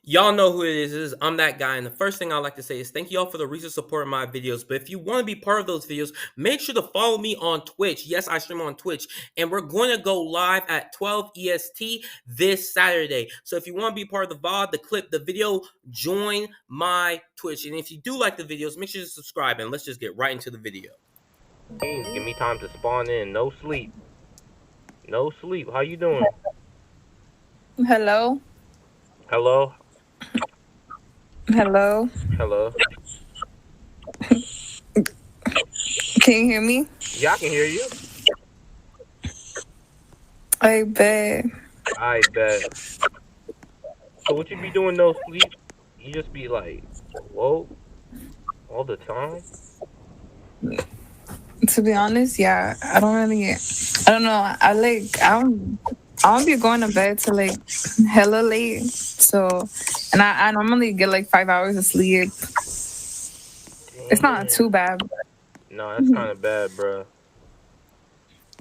Y'all know who it is. I'm that guy. And the first thing I like to say is thank y'all for the recent support of my videos. But if you want to be part of those videos, make sure to follow me on Twitch. Yes, I stream on Twitch. And we're going to go live at 12 EST this Saturday. So if you want to be part of the VOD, the clip, the video, join my Twitch. And if you do like the videos, make sure to subscribe. And let's just get right into the video. Give me time to spawn in. No sleep. No sleep. How you doing? Hello? Hello? Hello? Hello? Can you hear me? Yeah, I can hear you. I bet. I bet. So what you be doing no sleep? You just be like, whoa, all the time? To be honest, yeah, I don't know. I don't be going to bed till like hella late. So, and I normally get like 5 hours of sleep. It's not too Damn. bad. No, that's kind of bad, bro.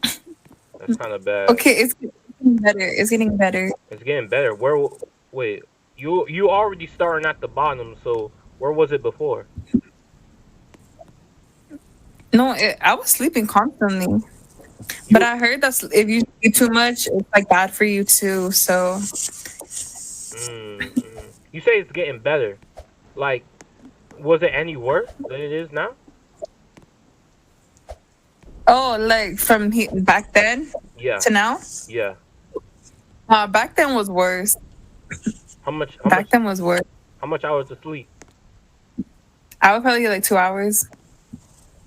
That's kind of bad. Okay, it's getting better. It's getting better. It's getting better. Wait, you already starting at the bottom, so where was it before? No, I was sleeping constantly. But You, I heard that if you sleep too much, it's like bad for you too. So, you say it's getting better. Like, was it any worse than it is now? oh, like from back then Yeah, to now? yeah. Back then was worse. How much? How much? Back then was worse. How much hours of sleep? I would probably get like 2 hours.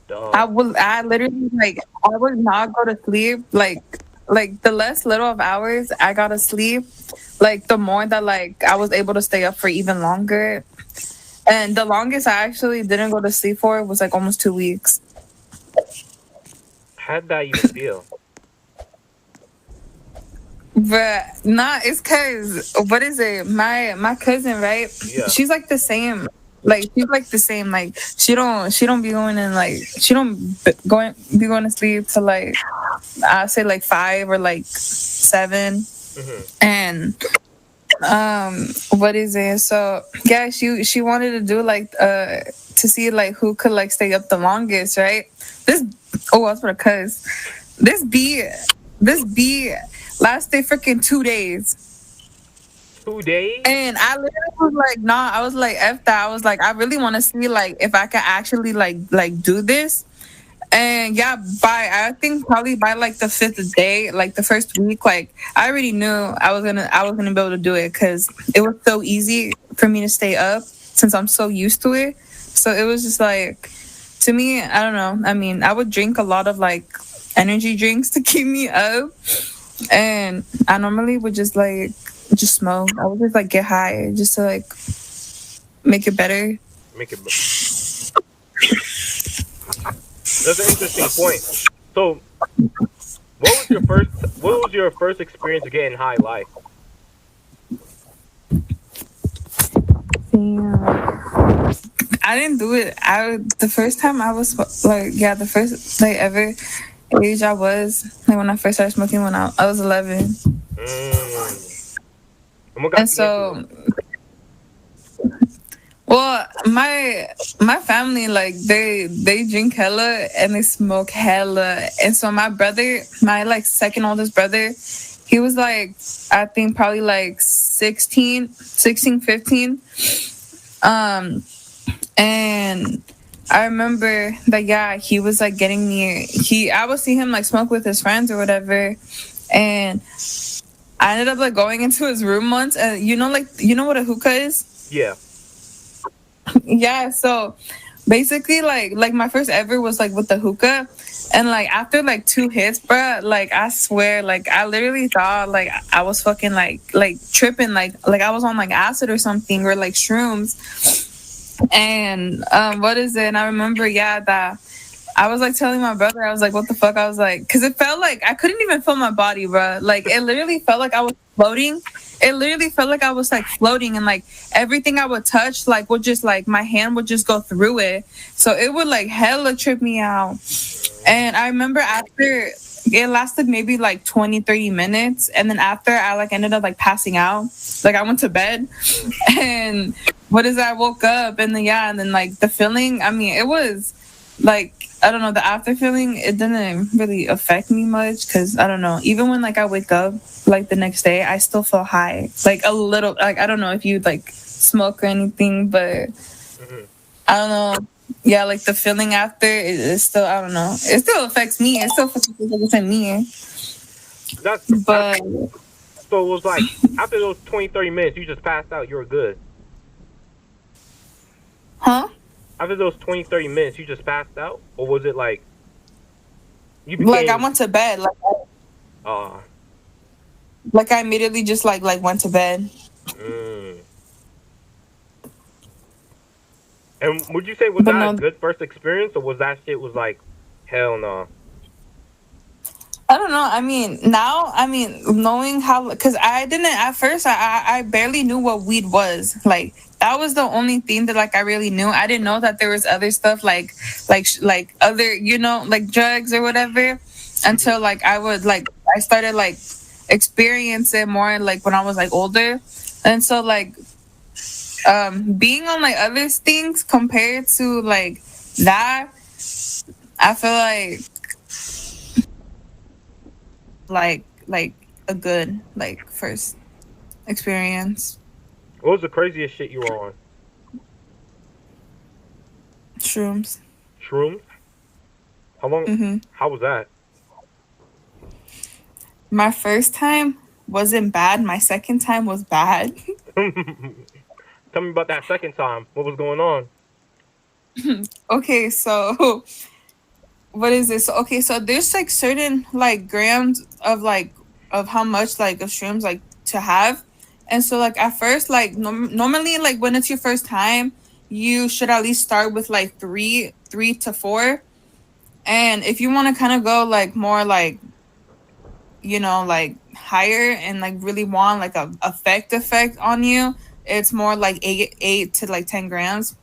Dog. I literally like I would not go to sleep like the less little of hours I got to sleep, like the more that like I was able to stay up for even longer. And the longest I actually didn't go to sleep for was like almost 2 weeks. How'd that even feel? But nah, it's cause what is it? My cousin, right? Yeah. She's like the same. Like she's like the same. Like she don't be going in like she don't be going to sleep till like I say like 5 or like 7. Mhm. And what is it? So yeah, she wanted to do like to see like who could like stay up the longest, right? This oh I was gonna cuss. This bee this bee lasted freaking 2 days. 2 days? And I literally was like, nah, I was like, F that. I was like, I really want to see like if I can actually like do this. And yeah, I think probably by like the fifth day, like the first week, like I already knew I was gonna be able to do it because it was so easy for me to stay up since I'm so used to it. So it was just like to me, I don't know. I mean, I would drink a lot of like energy drinks to keep me up, and I normally would just smoke. I would just like get high just to like make it better. Make it. That's an interesting point. So, What was your first experience of getting high life? Damn. I didn't do it. The first time I was like, yeah, the first like ever age I was like when I first started smoking when I was 11. Mm. And what And got you into it? so, well, my family like they drink hella and they smoke hella, and so my brother, my like second oldest brother, he was like I think probably like 16, 15. Um, and I remember that yeah, he was like getting me. I would see him like smoke with his friends or whatever, and I ended up like going into his room once, and you know what a hookah is? Yeah. Yeah, so basically like my first ever was like with the hookah, and like after like 2 hits, bruh, like I swear, like I literally thought like I was fucking like tripping, like I was on like acid or something or like shrooms. And what is it? And I remember, yeah, that I was like telling my brother, I was like, what the fuck? I was like, because it felt like I couldn't even feel my body, bro. Like it literally felt like I was floating. It literally felt like I was like floating, and like everything I would touch, like would just like my hand would just go through it. So it would like hella trip me out. And I remember it lasted maybe like 20, 30 minutes. And then after I like ended up like passing out. Like I went to bed Mm. and what is that? I woke up and then yeah, and then like the feeling, I mean, it was like I don't know, the after feeling, it didn't really affect me much because I don't know. Even when like I wake up like the next day, I still feel high. Like a little like I don't know if you like smoke or anything, but Hmm. I don't know. Yeah, like the feeling after it still I don't know. It still affects me. It still affects me. That's But so it was like after those 20, 30 minutes, you just passed out. You were good. huh? After those 20, 30 minutes, you just passed out, or was it like you Like I became? went to bed. Uh, Like I immediately just like went to bed. mm. And would you say was But that a no, good first experience, or was that shit was like hell no? I don't know. I mean, now, I mean, knowing how, because I didn't at first, I barely knew what weed was. Like that was the only thing that like I really knew. I didn't know that there was other stuff like other like drugs or whatever Hmm. until like I started like experiencing more like when I was like older, and so like being on like other things compared to like that, I feel like a good like first experience. What was the craziest shit you were on? Shrooms. Shrooms? How long? Hmm. How was that? My first time wasn't bad. My second time was bad. Tell me about that second time. What was going on? Okay, so what is this? Okay, so there's like certain like grams of like of how much like of shrooms like to have, and so like at first like normally like when it's your first time, you should at least start with like three to four, and if you want to kind of go like more like like higher and like really want like a effect on you, it's more like eight to like 10 grams.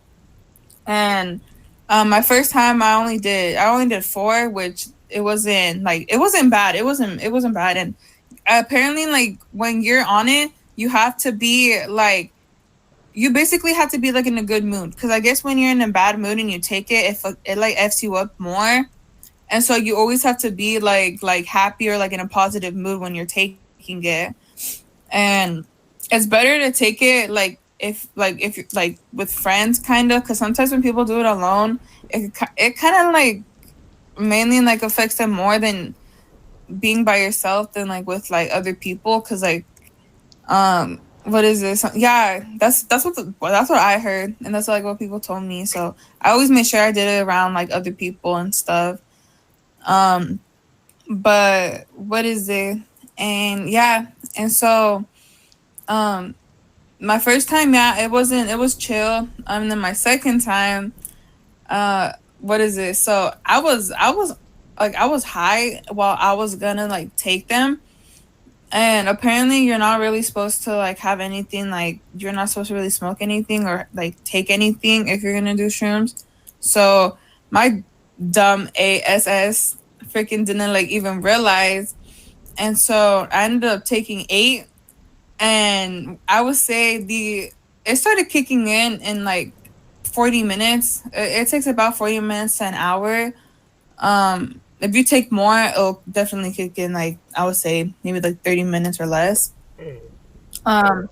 And my first time I only did four, which it wasn't bad. It wasn't bad. And apparently like when you're on it, you have to be like you basically have to be like in a good mood because I guess when you're in a bad mood and you take it, it like f's you up more, and so you always have to be like happy or like in a positive mood when you're taking it. And it's better to take it if you're like with friends kind of, because sometimes when people do it alone, it kind of like mainly like affects them more than being by yourself than like with like other people, because like what is this, yeah, that's what I heard, and that's like what people told me. So I always made sure I did it around like other people and stuff. um but what is it, and yeah, and so um my first time, yeah, it was chill. And then my second time, what is it, so I was high while I was gonna like take them. And apparently you're not really supposed to like have anything, like you're not supposed to really smoke anything or like take anything if you're gonna do shrooms. So my dumb ass freaking didn't like even realize, and so I ended up taking eight. And I would say the it started kicking in like 40 minutes. It takes about 40 minutes to an hour. If you take more, it'll definitely kick in like I would say maybe like 30 minutes or less. Mm. Um,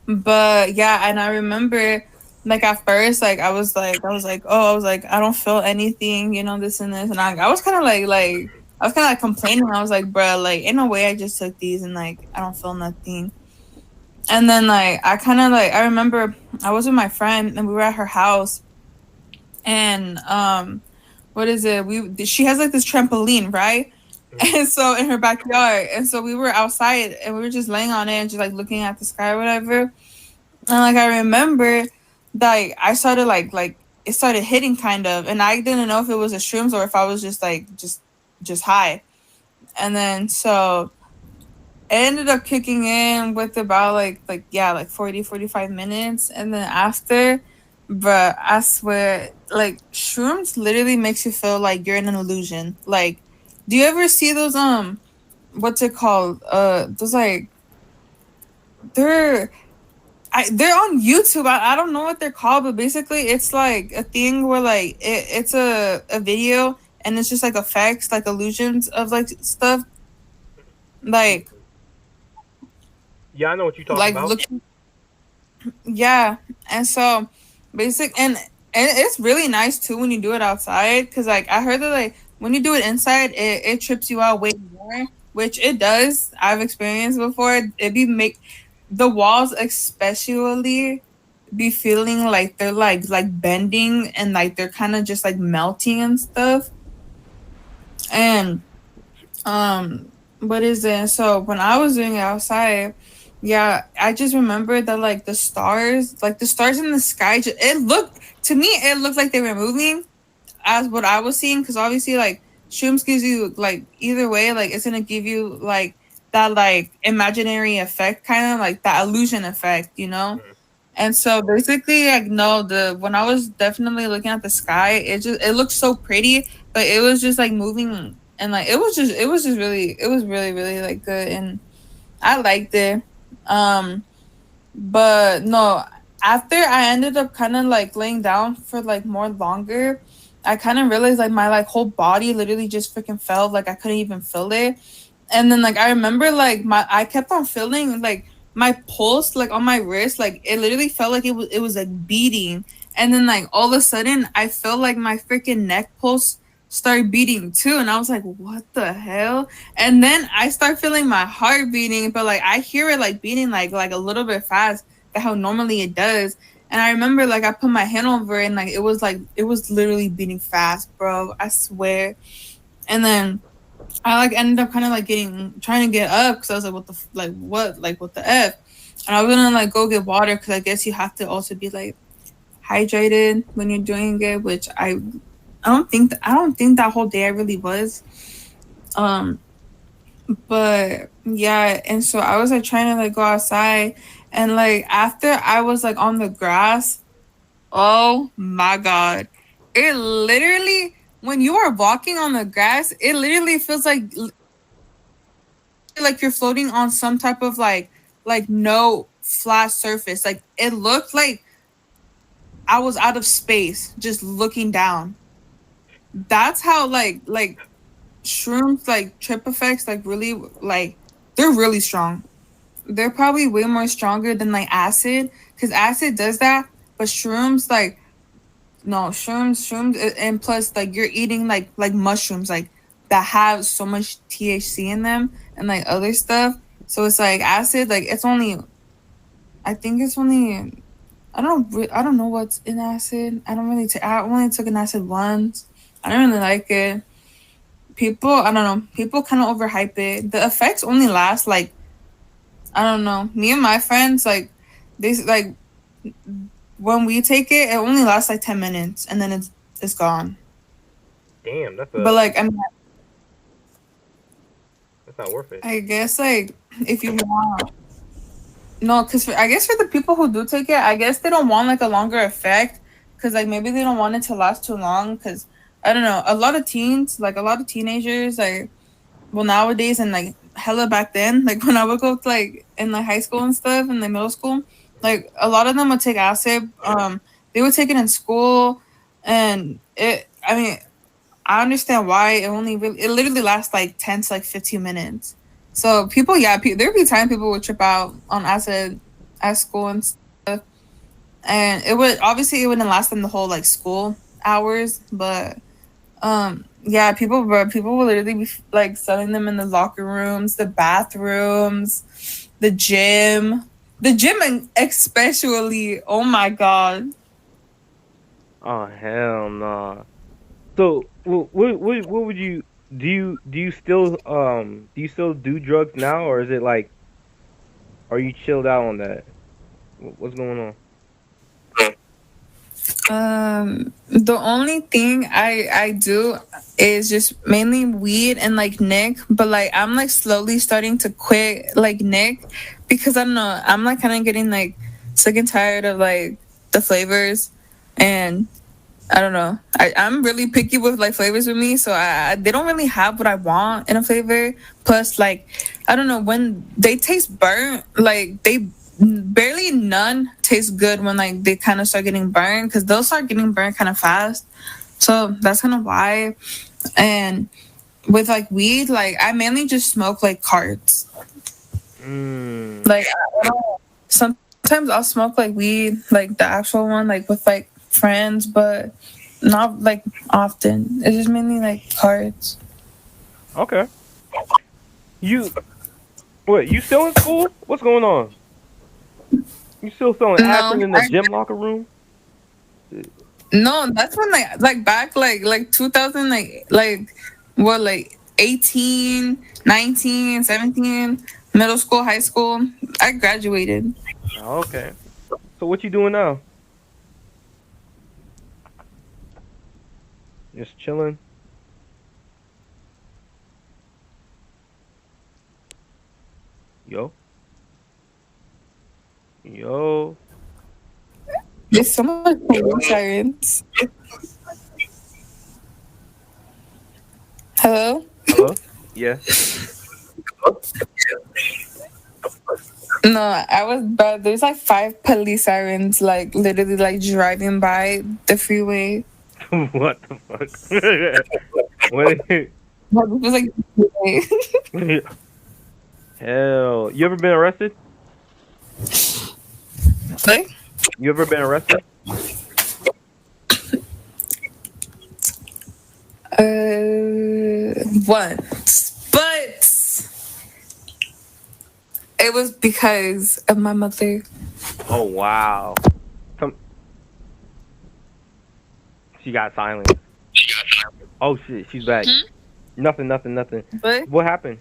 but yeah, and I remember like at first, like I was like, I don't feel anything, this and this, and I was kind of like I was kind of like complaining. I was like, bruh, like in a way, I just took these and like I don't feel nothing. And then like I remember I was with my friend and we were at her house, and what is it? She has like this trampoline, right? Mm. And so in her backyard, and so we were outside and we were just laying on it and just like looking at the sky or whatever. And like I remember like I started like it started hitting kind of, and I didn't know if it was a shrooms or if I was just like just high. And then so it ended up kicking in with about yeah, like 40 45 minutes. And then after, but I swear, like shrooms literally makes you feel like you're in an illusion. Like Do you ever see those what's it called? Those like they're they're on YouTube. I don't know what they're called, but basically it's like a thing where like it's a video and it's just like effects, like illusions of like stuff, like Yeah, I know what you're talking like about. look, yeah. And so basic and it's really nice too when you do it outside because like I heard that like when you do it inside, it trips you out way more, which it does. I've experienced before. It be make the walls especially be feeling like they're like bending and like they're kind of just like melting and stuff. And what is it? So when I was doing it outside, yeah, I just remember that like the stars in the sky, it looked to me, it looked like they were moving as what I was seeing. Because obviously, like shrooms gives you like either way, like it's gonna give you like that like imaginary effect, kind of like that illusion effect, you know. Mm. And so basically, like no, the when I was definitely looking at the sky, it looked so pretty, but it was just like moving and like it was really really like good and I liked it. Um, but no, after I ended up kind of like laying down for like more longer, I kind of realized like my like whole body literally just freaking felt like I couldn't even feel it. And then like I remember like my I kept on feeling like my pulse like on my wrist, like it literally felt like it was like beating. And then like all of a sudden I felt like my freaking neck pulse started beating too, and I was like, what the hell? And then I start feeling my heart beating, but like I hear it like beating like a little bit fast, like how normally it does. And I remember like I put my hand over it and like it was literally beating fast, bro. I swear. And then I like ended up kind of like getting trying to get up because I was like, what the like what the f? And I was gonna like go get water because I guess you have to also be like hydrated when you're doing it, which I don't think that whole day I really was. Um, but yeah, and so I was like trying to like go outside, and like after I was like on the grass, oh my god, it literally when you are walking on the grass, it literally feels like you're floating on some type of like no flat surface. Like it looked like I was out of space just looking down. That's how like shrooms like trip effects like really like they're really strong. They're probably way more stronger than like acid because acid does that, but shrooms like no shrooms and plus like you're eating like mushrooms like that have so much THC in them and like other stuff. So it's like acid like it's only I think it's only I don't know what's in acid. I don't really I only took an acid once. I don't really like it. People I don't know, people kind of overhype it. The effects only last like I don't know. Me and my friends like they like when we take it, it only lasts like 10 minutes and then it's gone. Damn, But like I mean, that's not worth it. I guess like if you want no, because I guess for the people who do take it, I guess they don't want like a longer effect because like maybe they don't want it to last too long because I don't know. A lot of teens, like a lot of teenagers, like well nowadays and like hella back then, like when I would go to, like in like high school and stuff in the middle school, like a lot of them would take acid. They would take it in school, and it. I mean, I understand why it literally lasts like 10 to like 15 minutes. So people, yeah, there'd be time people would trip out on acid at school and stuff, and it wouldn't last them the whole like school hours, but yeah, people will literally be like selling them in the locker rooms, the bathrooms, the gym, and especially. Oh my god. Oh hell no. So what would you do you still do drugs now, or is it like are you chilled out on that? What's going on? The only thing I do is just mainly weed and like Nick, but like I'm like slowly starting to quit like Nick because I don't know, I'm like kind of getting like sick and tired of like the flavors and I don't know. I'm really picky with like flavors with me, so they don't really have what I want in a flavor. Plus, like, I don't know, when they taste burnt, like they barely none taste good when like they kind of start getting burnt because they'll start getting burnt kind of fast. So that's kind of why. And with like weed, like I mainly just smoke like carts. Mm. Like I don't, sometimes I'll smoke like weed, like the actual one, like with like friends, but not like often. It's just mainly like cards. Okay. You what? You still in school? What's going on? You still selling No, acid in the gym locker room? no, that's when like back like 2000 like what like 18, 19, 17, middle school, high school. I graduated. Oh, okay. So what you doing now? Just chilling. Yo. Yo. There's so much police sirens. Hello? Hello? Yeah. No, I was but there's like 5 police sirens like literally like driving by the freeway. What the fuck? What? Like, it was like Hell. You ever been arrested? like You ever been arrested? once. But it was because of my mother. Oh wow. Come. She got silent. Oh shit, she's back. Nothing. But What happened?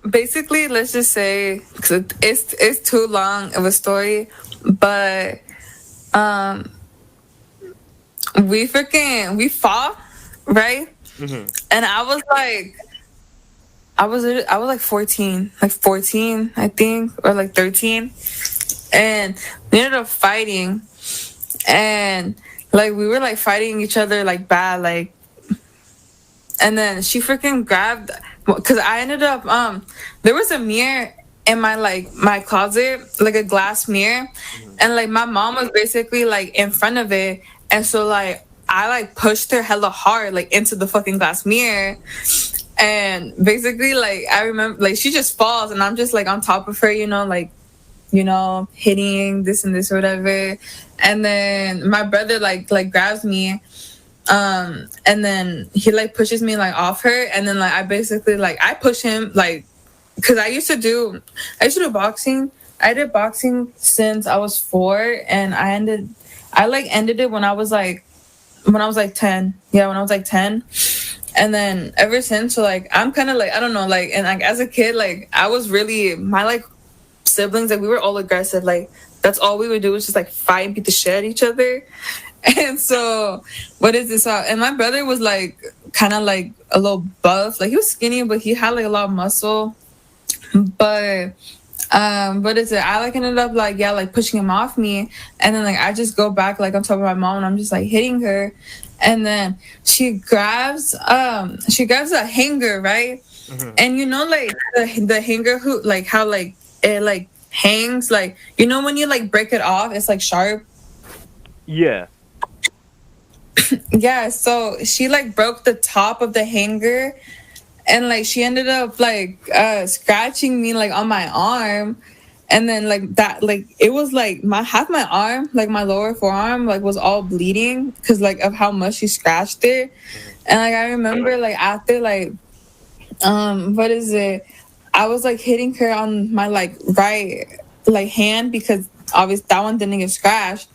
basically, let's just say 'cause it's too long of a story, but um, we fought, right? Mhm. And I was like, I was like 14, I think, or like 13, and we ended up fighting, and like we were like fighting each other like bad, like, and then she freaking grabbed, because I ended up there was a mirror in my like my closet, like a glass mirror, and like my mom was basically like in front of it, and so like I like pushed her hella hard like into the fucking glass mirror, and basically like I remember like she just falls and I'm just like on top of her, like hitting this and this or whatever, and then my brother like grabs me, and then he like pushes me like off her, and then like I basically like I push him like because I used to do boxing. I did boxing since I was 4, and I like ended it when I was like 10. Yeah, when I was like 10. And then ever since, so like I'm kind of like I don't know, like, and like as a kid, like I was really my like siblings, like we were all aggressive, like that's all we would do was just like fight and beat the shit out of each other. And so what is this and my brother was like kind of like a little buff, like he was skinny but he had like a lot of muscle, but what is it, I like ended up like like pushing him off me, and then like I just go back like on top of my mom and I'm just like hitting her, and then she grabs a hanger, right? Mhm. And like the hanger who like how like it like hangs, like when you like break it off it's like sharp. Yeah. Yeah, so she like broke the top of the hanger, and like she ended up like scratching me like on my arm, and then like that, like it was like my half my arm, like my lower forearm, like was all bleeding because like of how much she scratched it. And like I remember like after like what is it, I was like hitting her on my like right like hand because obviously that one didn't get scratched.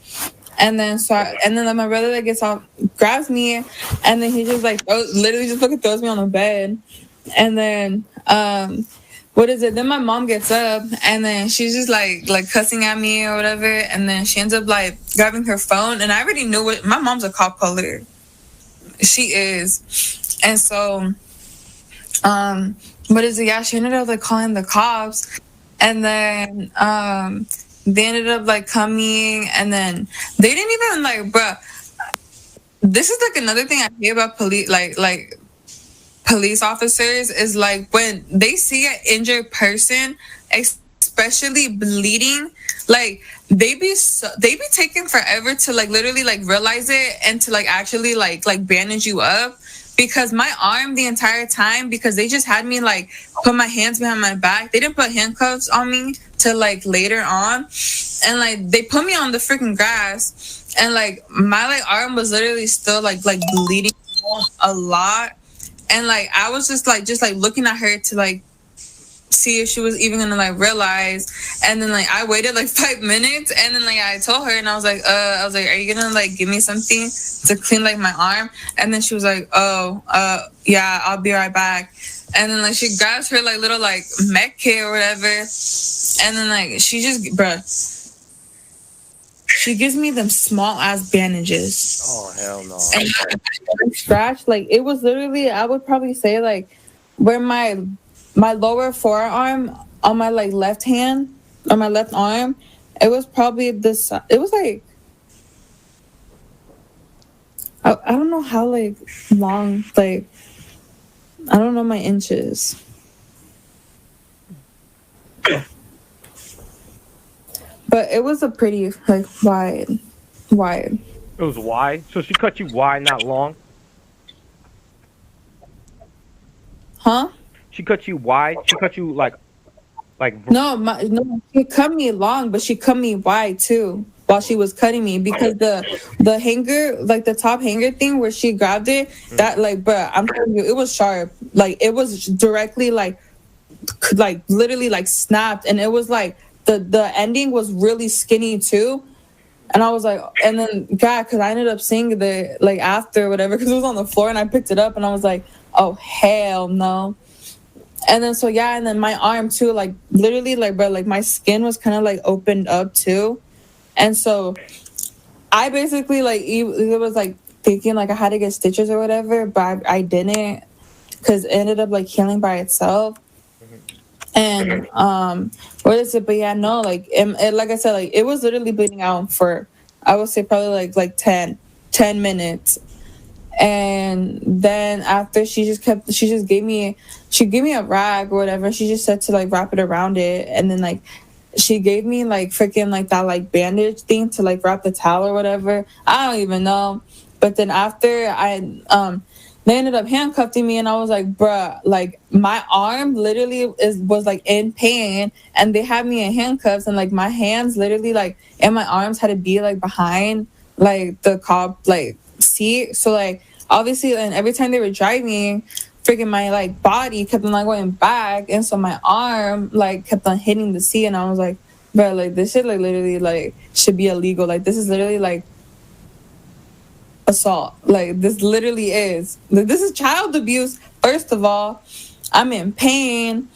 And then like my brother like gets off, grabs me, and then he just like literally just fucking throws me on the bed. And then what is it? Then my mom gets up, and then she's just like cussing at me or whatever. And then she ends up like grabbing her phone, and I already knew it. My mom's a cop caller. She is, and so what is it? Yeah, she ended up like calling the cops, and then they ended up like coming, and then they didn't even like, bruh. This is like another thing I hate about police, like police officers is like when they see an injured person, especially bleeding, like they be taking forever to like literally like realize it and to like actually like bandage you up. Because my arm the entire time, because they just had me like put my hands behind my back. They didn't put handcuffs on me till like later on, and like they put me on the freaking grass, and like my like arm was literally still like bleeding a lot. And like I was just like looking at her to like see if she was even gonna like realize. And then like I waited like 5 minutes, and then like I told her, and I was like, are you gonna like give me something to clean like my arm? And then she was like, yeah, I'll be right back. And then like she grabs her like little like mech kit or whatever, and then like she just, bruh, she gives me them small ass bandages. Oh hell no. And scratch, like it was literally, I would probably say like where my lower forearm on my like left hand, on my left arm, it was probably this, it was like I don't know how like long, like I don't know my inches. But it was a pretty like wide. It was wide. So she cut you wide, not long. Huh? She cut you wide. She cut you like No, she cut me long, but she cut me wide too while she was cutting me, because the hanger, like the top hanger thing where she grabbed it, that like, bruh, I'm telling you, it was sharp. Like it was directly like literally like snapped, and it was like the ending was really skinny too. And I was like, and then God, because I ended up seeing the like after whatever, because it was on the floor, and I picked it up, and I was like, oh hell no. And then so yeah, and then my arm too, like literally like, bro, like my skin was kind of like opened up too. And so I basically like it was like thinking like I had to get stitches or whatever, but I didn't, because it ended up like healing by itself. And what is it? But yeah, no, like like I said, like it was literally bleeding out for, I would say probably like 10 minutes. And then after she gave me a rag or whatever. She just said to like wrap it around it, and then like she gave me like freaking like that like bandage thing to like wrap the towel or whatever. I don't even know. But then after they ended up handcuffing me, and I was like, bruh, like my arm literally was like in pain, and they had me in handcuffs, and like my hands literally like, and my arms had to be like behind like the cop like seat. So like obviously, and every time they were driving, freaking my like body kept on like going back, and so my arm like kept on hitting the seat, and I was like, bro, like this shit like literally like should be illegal. Like this is literally like assault. Like this literally is like, this is child abuse. First of all, I'm in pain,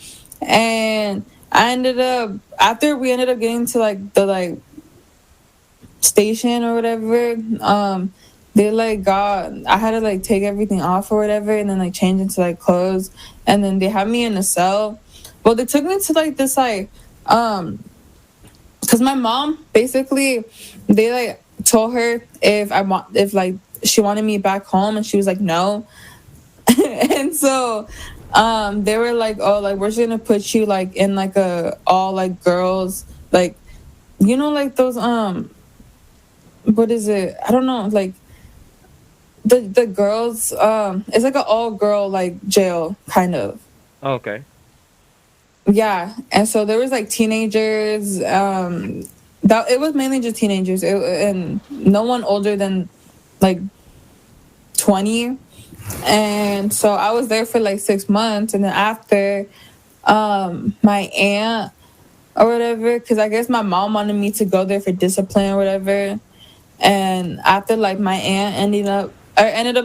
and I ended up, after we ended up getting to like the like station or whatever, they like I had to like take everything off or whatever, and then like change into like clothes, and then they had me in a cell. Well, they took me to like this like because my mom basically, they like told her if like she wanted me back home, and she was like no. And so they were like, oh, like we're just gonna put you like in like a all like girls, like you know, like those what is it, I don't know, like the girls, it's like an all girl like jail kind of. Oh, okay. Yeah. And so there was like teenagers, that it was mainly just teenagers, and no one older than like 20. And so I was there for like 6 months, and then after my aunt or whatever, because I guess my mom wanted me to go there for discipline or whatever. And after like my aunt ended up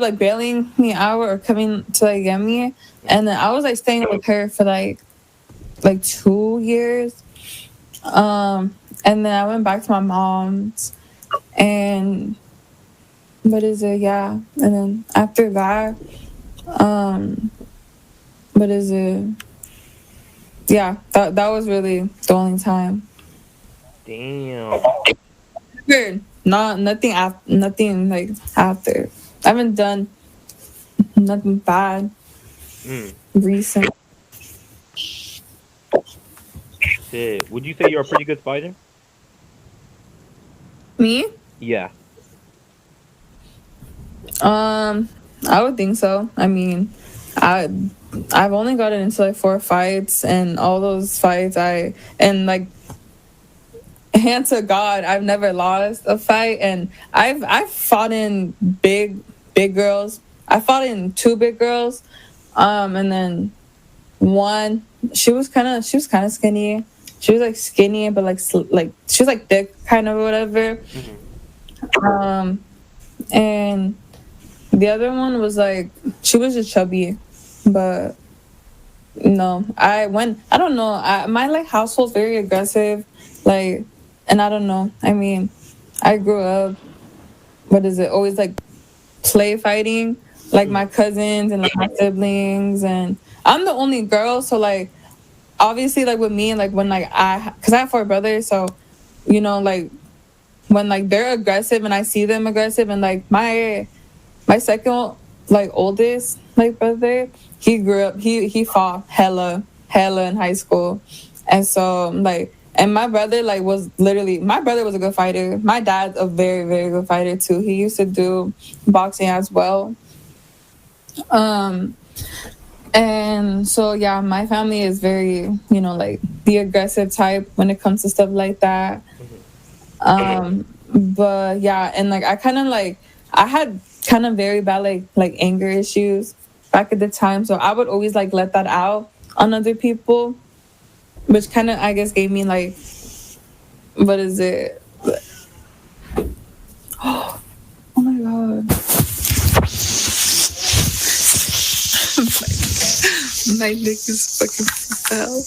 like bailing me out or coming to like get me, and then I was like staying with her for like 2 years. And then I went back to my mom's, and what is it, yeah. And then after that, what is it, yeah, that was really the only time. Damn. Weird. Not nothing nothing like after. I haven't done nothing bad Mm. recent. Shit. Would you say you're a pretty good fighter? Me? Yeah. I would think so. I mean, I I've only gotten into like 4 fights, and all those fights like hand to God, I've never lost a fight, and I've fought in big girls. I fought in two big girls, and then one she was kind of skinny. She was like skinny, but like she was like thick kind of whatever. Um, and the other one was like she was just chubby, but no, I don't know. My like household's very aggressive, like, and I don't know. I mean, I grew up. What is it? Always like play fighting, like my cousins and like my siblings, and I'm the only girl, so like obviously like with me, like when like because I have 4 brothers, so like when like they're aggressive and I see them aggressive, and like my second like oldest like brother, he grew up he fought hella in high school, and so like, and my brother like was literally, my brother was a good fighter. My dad's a very very good fighter too. He used to do boxing as well. And so yeah, my family is very like the aggressive type when it comes to stuff like that. But yeah, and like I had kind of very bad like anger issues back at the time, so I would always like let that out on other people, which kind of I guess gave me like, what is it? Oh my god. My neck is fucking fell.